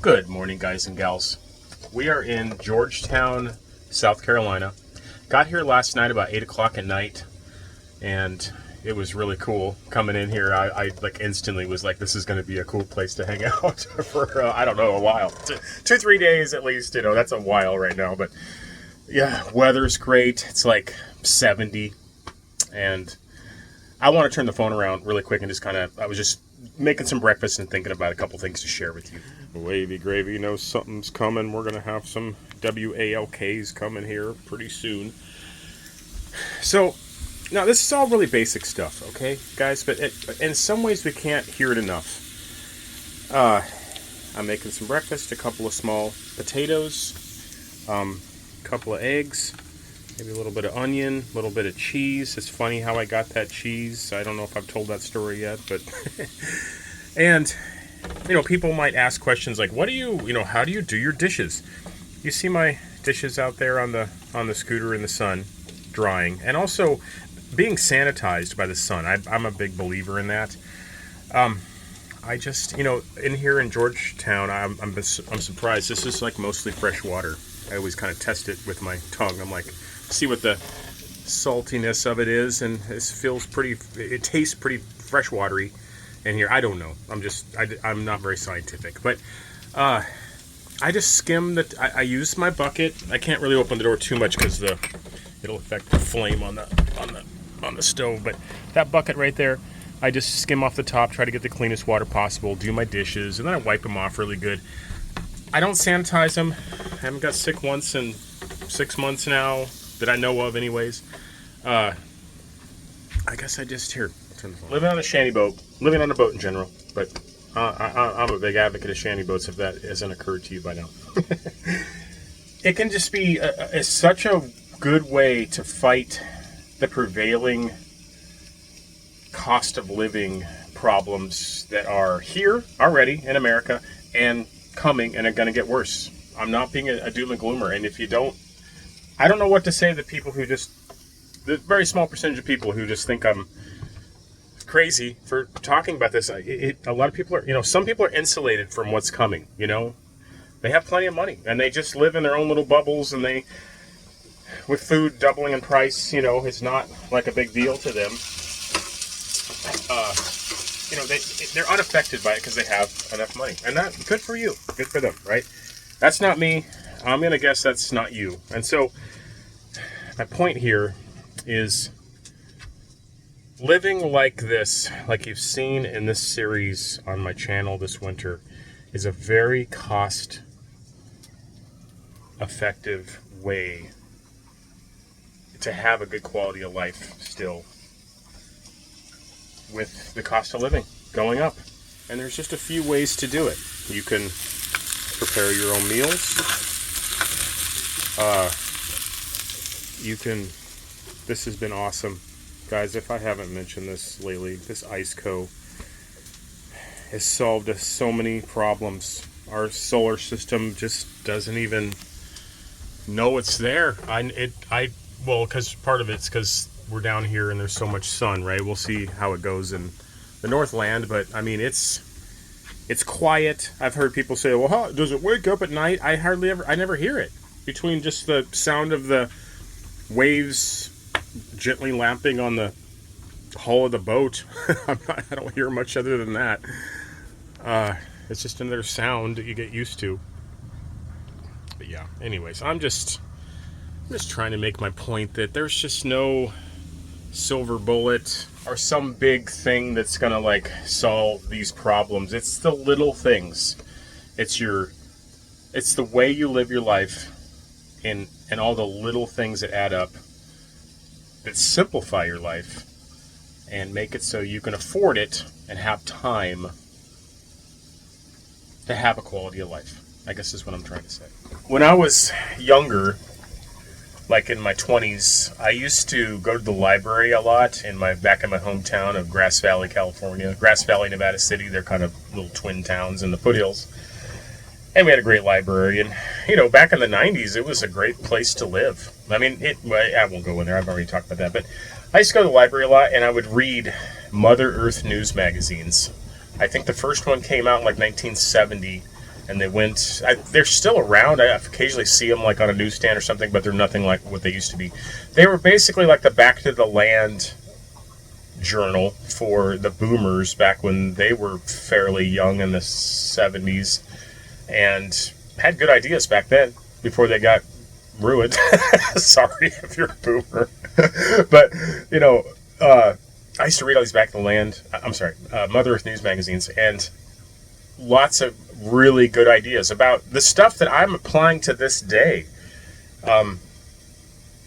Good morning, guys and gals. We are in Georgetown, South Carolina. Got here last night about 8 o'clock at night, and it was really cool coming in here. I like instantly was like, this is going to be a cool place to hang out for, I don't know, a while. 2-3 days at least, that's a while right now. But yeah, weather's great. It's like 70, and I want to turn the phone around really quick and just I was just making some breakfast and thinking about a couple things to share with you. Wavy gravy knows something's coming. We're going to have some WALKs coming here pretty soon. So, now this is all really basic stuff, okay, guys? But in some ways we can't hear it enough. I'm making some breakfast, a couple of small potatoes, a couple of eggs, maybe a little bit of onion, a little bit of cheese. It's funny how I got that cheese. I don't know if I've told that story yet, but... And, people might ask questions like, how do you do your dishes? You see my dishes out there on the scooter in the sun, drying, and also being sanitized by the sun. I'm a big believer in that. I just, in here in Georgetown, I'm surprised. This is like mostly fresh water. I always kind of test it with my tongue. I'm like, see what the saltiness of it is, and it tastes pretty fresh watery in here. I don't know. I'm not very scientific, but I just skim I use my bucket. I can't really open the door too much because it'll affect the flame on the stove. But that bucket right there, I just skim off the top, try to get the cleanest water possible, do my dishes, and then I wipe them off really good. I don't sanitize them. I haven't got sick once in 6 months now that I know of, anyways. I guess I just living on a shanty boat, living on a boat in general, but I'm a big advocate of shanty boats if that hasn't occurred to you by now. It can just be it's such a good way to fight the prevailing cost of living problems that are here already in America and coming and are going to get worse. I'm not being a doom and gloomer, and if you don't, I don't know what to say to the people who the very small percentage of people who just think I'm crazy for talking about this. A lot of people are, some people are insulated from what's coming, They have plenty of money, and they just live in their own little bubbles, and with food doubling in price, it's not like a big deal to them. They're unaffected by it because they have enough money. And that, good for you. Good for them, right? That's not me. I'm going to guess that's not you. And so, my point here is living like this, like you've seen in this series on my channel this winter, is a very cost-effective way to have a good quality of life still, with the cost of living going up. And there's just a few ways to do it. You can prepare your own meals. This has been awesome. Guys, if I haven't mentioned this lately, this IceCo has solved us so many problems. Our solar system just doesn't even know it's there. Because part of it's because we're down here and there's so much sun, right? We'll see how it goes in the Northland, but I mean, it's quiet. I've heard people say, well, does it wake up at night? I never hear it. Between just the sound of the waves gently lapping on the hull of the boat, I don't hear much other than that. It's just another sound that you get used to. But yeah, anyways, I'm just trying to make my point that there's just no silver bullet or some big thing that's gonna solve these problems. It's the little things. It's the way you live your life, and all the little things that add up, that simplify your life and make it so you can afford it and have time to have a quality of life, I guess is what I'm trying to say. When I was younger, like in my 20s, I used to go to the library a lot back in my hometown of Grass Valley, California. Grass Valley, Nevada City, they're kind of little twin towns in the foothills. And we had a great library, and back in the 90s, it was a great place to live. I mean, I won't go in there, I've already talked about that, but I used to go to the library a lot, and I would read Mother Earth news magazines. I think the first one came out in 1970, and they went. They're still around. I occasionally see them like on a newsstand or something, but they're nothing like what they used to be. They were basically like the Back to the Land journal for the boomers back when they were fairly young in the 70s, and had good ideas back then before they got ruined. Sorry if you're a boomer. But, I used to read all these Back to the Land, Mother Earth News magazines, and lots of really good ideas about the stuff that I'm applying to this day. I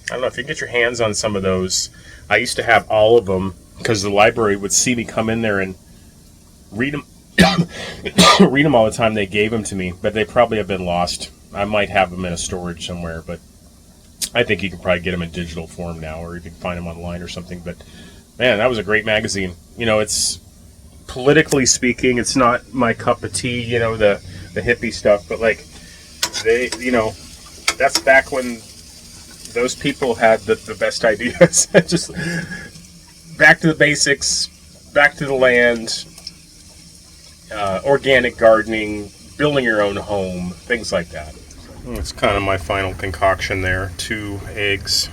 don't know if you can get your hands on some of those. I used to have all of them because the library would see me come in there and read them, read them all the time. They gave them to me, but they probably have been lost. I might have them in a storage somewhere, but I think you can probably get them in digital form now, or you can find them online or something. But man, that was a great magazine. It's politically speaking, it's not my cup of tea, the hippie stuff, but like they, that's back when those people had the best ideas. Just back to the basics, back to the land, organic gardening, building your own home, things like that. It's kind of my final concoction there. 2 eggs,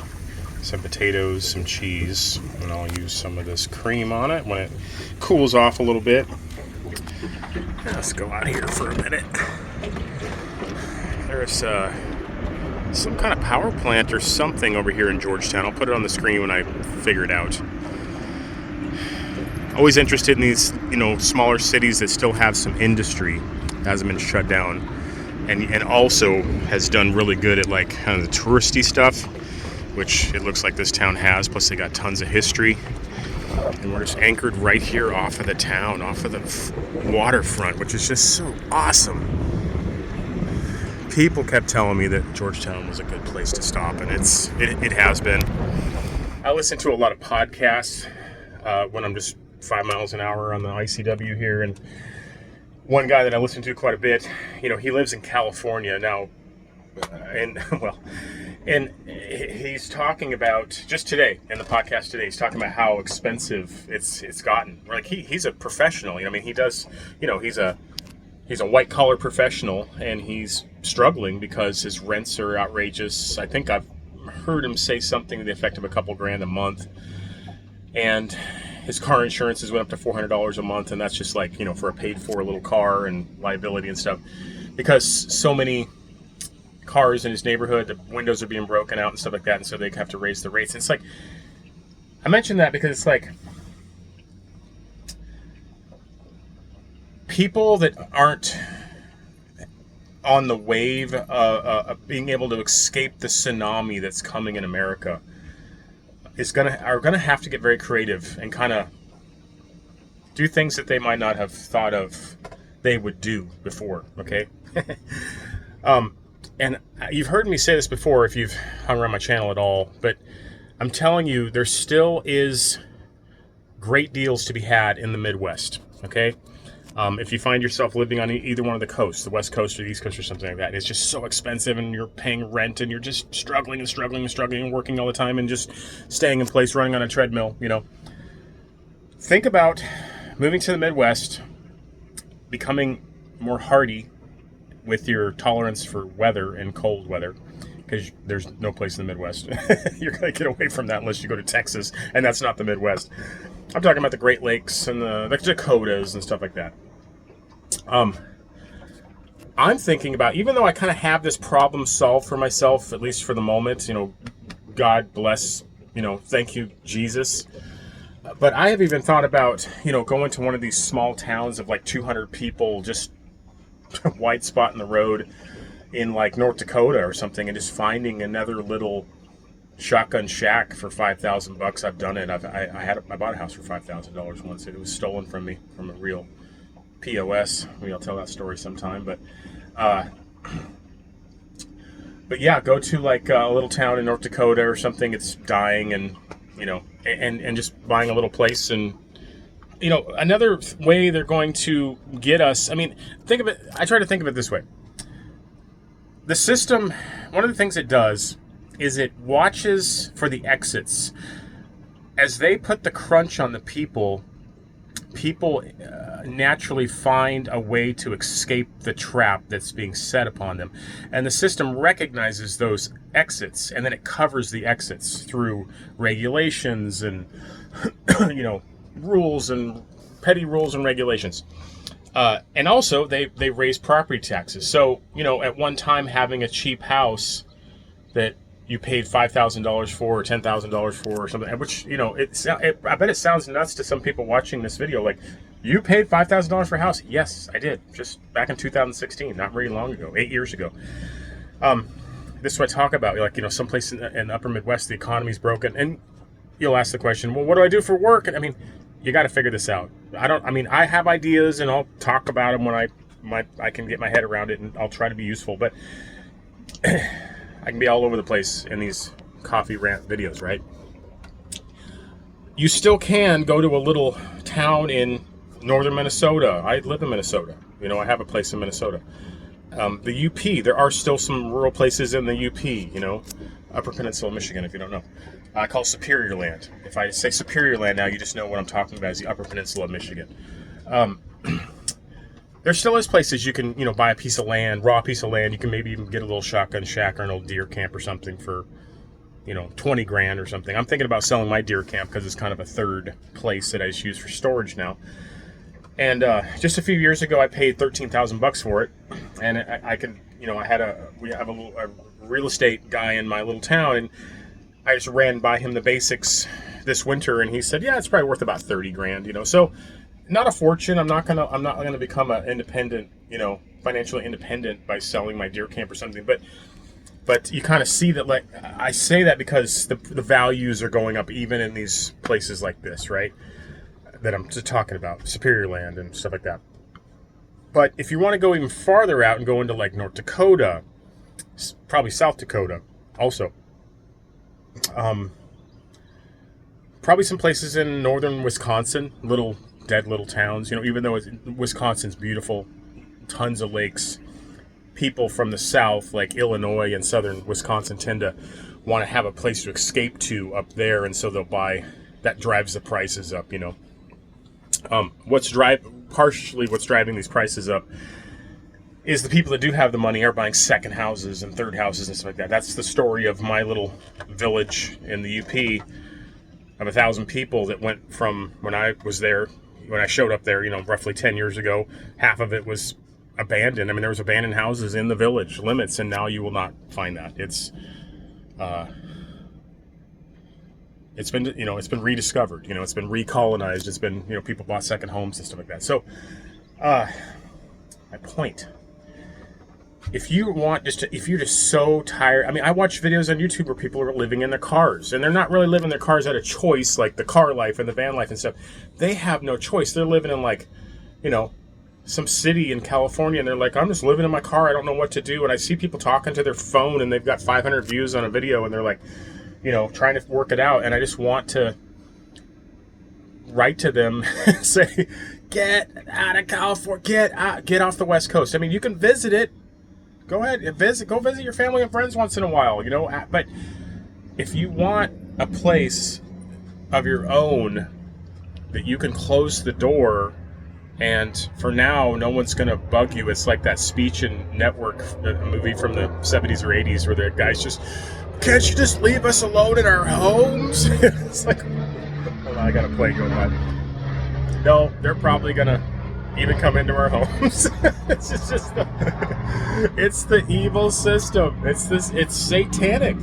some potatoes, some cheese, and I'll use some of this cream on it when it cools off a little bit. Let's go out here for a minute. There's some kind of power plant or something over here in Georgetown. I'll put it on the screen when I figure it out. Always interested in these, smaller cities that still have some industry that hasn't been shut down, and also has done really good at like kind of the touristy stuff, which it looks like this town has. Plus they got tons of history, and we're just anchored right here off of the town, off of the waterfront, which is just so awesome. People kept telling me that Georgetown was a good place to stop, and it has been. I listen to a lot of podcasts when I'm just 5 miles an hour on the ICW here, and one guy that I listen to quite a bit, he lives in California now, and he's talking about, just today, in the podcast today, he's talking about how expensive it's gotten. Like, he's a professional, he does, he's a white-collar professional, and he's struggling because his rents are outrageous. I think I've heard him say something to the effect of a couple grand a month, and his car insurances went up to $400 a month, and that's just like, for a paid-for little car and liability and stuff, because so many cars in his neighborhood, the windows are being broken out and stuff like that, and so they have to raise the rates. And it's like, I mention that because it's like, people that aren't on the wave of being able to escape the tsunami that's coming in America are gonna have to get very creative and kind of do things that they might not have thought of they would do before. Okay. And you've heard me say this before if you've hung around my channel at all, but I'm telling you, there still is great deals to be had in the Midwest. Okay. If you find yourself living on either one of the coasts, the West Coast or the East Coast or something like that, and it's just so expensive and you're paying rent and you're just struggling and working all the time and just staying in place, running on a treadmill, think about moving to the Midwest, becoming more hardy with your tolerance for weather and cold weather, because there's no place in the Midwest. You're going to get away from that unless you go to Texas, and that's not the Midwest. I'm talking about the Great Lakes and the Dakotas and stuff like that. I'm thinking about, even though I kind of have this problem solved for myself, at least for the moment, God bless, thank you, Jesus. But I have even thought about, going to one of these small towns of like 200 people, just a white spot in the road in like North Dakota or something, and just finding another little shotgun shack for $5,000. I've done it. I bought a house for $5,000 once. It was stolen from me from a real POS. Maybe I'll tell that story sometime. But yeah, go to like a little town in North Dakota or something. It's dying, and and just buying a little place. And another way they're going to get us. I mean, think of it. I try to think of it this way. The system. One of the things it does is it watches for the exits. As they put the crunch on the people people naturally find a way to escape the trap that's being set upon them. And the system recognizes those exits, and then it covers the exits through regulations and, rules and petty rules and regulations. And also, they raise property taxes. So, at one time, having a cheap house that you paid $5,000 for or $10,000 for or something, which, I bet it sounds nuts to some people watching this video. Like, you paid $5,000 for a house? Yes, I did. Just back in 2016, not very long ago, 8 years ago. This is what I talk about. Like, someplace in the upper Midwest, the economy's broken. And you'll ask the question, well, what do I do for work? And I mean, you got to figure this out. I have ideas, and I'll talk about them when I can get my head around it, and I'll try to be useful. But I can be all over the place in these coffee rant videos, right? You still can go to a little town in northern Minnesota. I live in Minnesota. I have a place in Minnesota. The UP, there are still some rural places in the UP, Upper Peninsula, Michigan, if you don't know. I call Superior Land. If I say Superior Land now, you just know what I'm talking about is the Upper Peninsula of Michigan. There still is places you can, buy a piece of land, raw piece of land. You can maybe even get a little shotgun shack or an old deer camp or something for, 20 grand or something. I'm thinking about selling my deer camp because it's kind of a third place that I just use for storage now. And just a few years ago, I paid $13,000 for it, and we have a real estate guy in my little town, and I just ran by him the basics this winter, and he said, yeah, it's probably worth about 30 grand, So not a fortune. I'm not gonna become an independent, financially independent by selling my deer camp or something. But you kind of see that, like, I say that because the values are going up even in these places like this, right? That I'm just talking about, Superior Land and stuff like that. But if you want to go even farther out and go into like North Dakota, probably South Dakota also, probably some places in northern Wisconsin, dead little towns, even though Wisconsin's beautiful, tons of lakes, people from the south, like Illinois and southern Wisconsin, tend to want to have a place to escape to up there, and so they'll buy. That drives the prices up, What's driving these prices up is the people that do have the money are buying second houses and third houses and stuff like that. That's the story of my little village in the UP of 1,000 people that went from when I showed up there, roughly 10 years ago, half of it was abandoned. I mean, there was abandoned houses in the village limits, and now you will not find that. It's been rediscovered, it's been recolonized. It's been, people bought second homes and stuff like that. So, my point, if you're just so tired, I mean, I watch videos on YouTube where people are living in their cars, and they're not really living their cars out of choice, like the car life and the van life and stuff. They have no choice. They're living in like, some city in California, and they're like, I'm just living in my car. I don't know what to do. And I see people talking to their phone, and they've got 500 views on a video, and they're like, trying to work it out. And I just want to write to them and say, get out of California, get off the West Coast. I mean, you can visit it. Go ahead and go visit your family and friends once in a while, but if you want a place of your own that you can close the door, and for now, no one's going to bug you. It's like that Speech and Network movie from the 70s or 80s where the guy's just, can't you just leave us alone in our homes? It's like, hold on, I got a plane going by. No, they're probably going to even come into our homes. It's the evil system. It's satanic.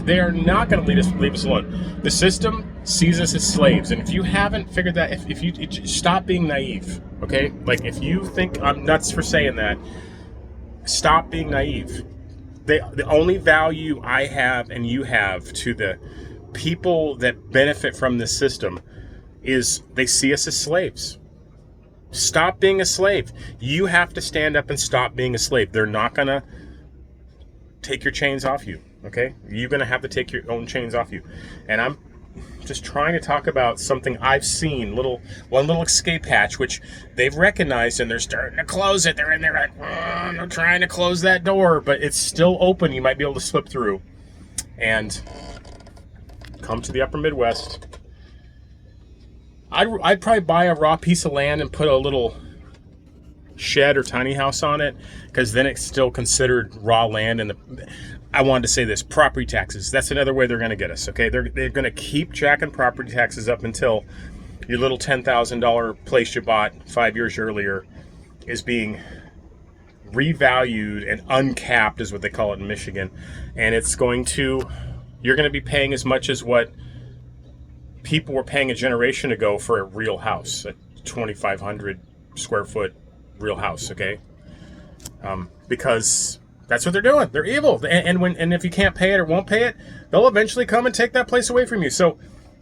They are not going to leave us alone. The system sees us as slaves, and if you haven't figured that, if you stop being naive, okay? Like, if you think I'm nuts for saying that, stop being naive. The only value I have and you have to the people that benefit from this system is they see us as slaves. Stop being a slave. You have to stand up and stop being a slave. They're not going to take your chains off you, okay? You're going to have to take your own chains off you. And I'm just trying to talk about something I've seen, one little escape hatch, which they've recognized, and they're starting to close it. They're in there like, they're trying to close that door, but it's still open. You might be able to slip through and come to the upper Midwest, I'd probably buy a raw piece of land and put a little shed or tiny house on it, because then it's still considered raw land. And I wanted to say this: property taxes. That's another way they're going to get us. Okay, they're going to keep jacking property taxes up until your little $10,000 place you bought 5 years earlier is being revalued and uncapped, is what they call it in Michigan, and you're going to be paying as much as what people were paying a generation ago for a real house, a 2,500 square foot real house. Okay, because that's what they're doing. They're evil, and if you can't pay it or won't pay it, they'll eventually come and take that place away from you. So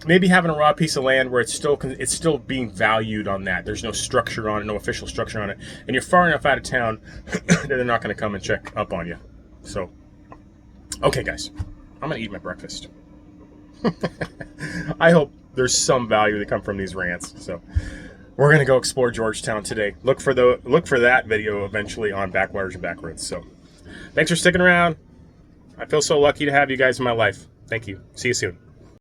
maybe having a raw piece of land where it's still being valued on that. There's no structure on it, no official structure on it, and you're far enough out of town that they're not going to come and check up on you. So, okay, guys, I'm going to eat my breakfast. I hope there's some value that come from these rants. So we're going to go explore Georgetown today. Look for that video eventually on Backwaters and Backroads. So thanks for sticking around. I feel so lucky to have you guys in my life. Thank you. See you soon.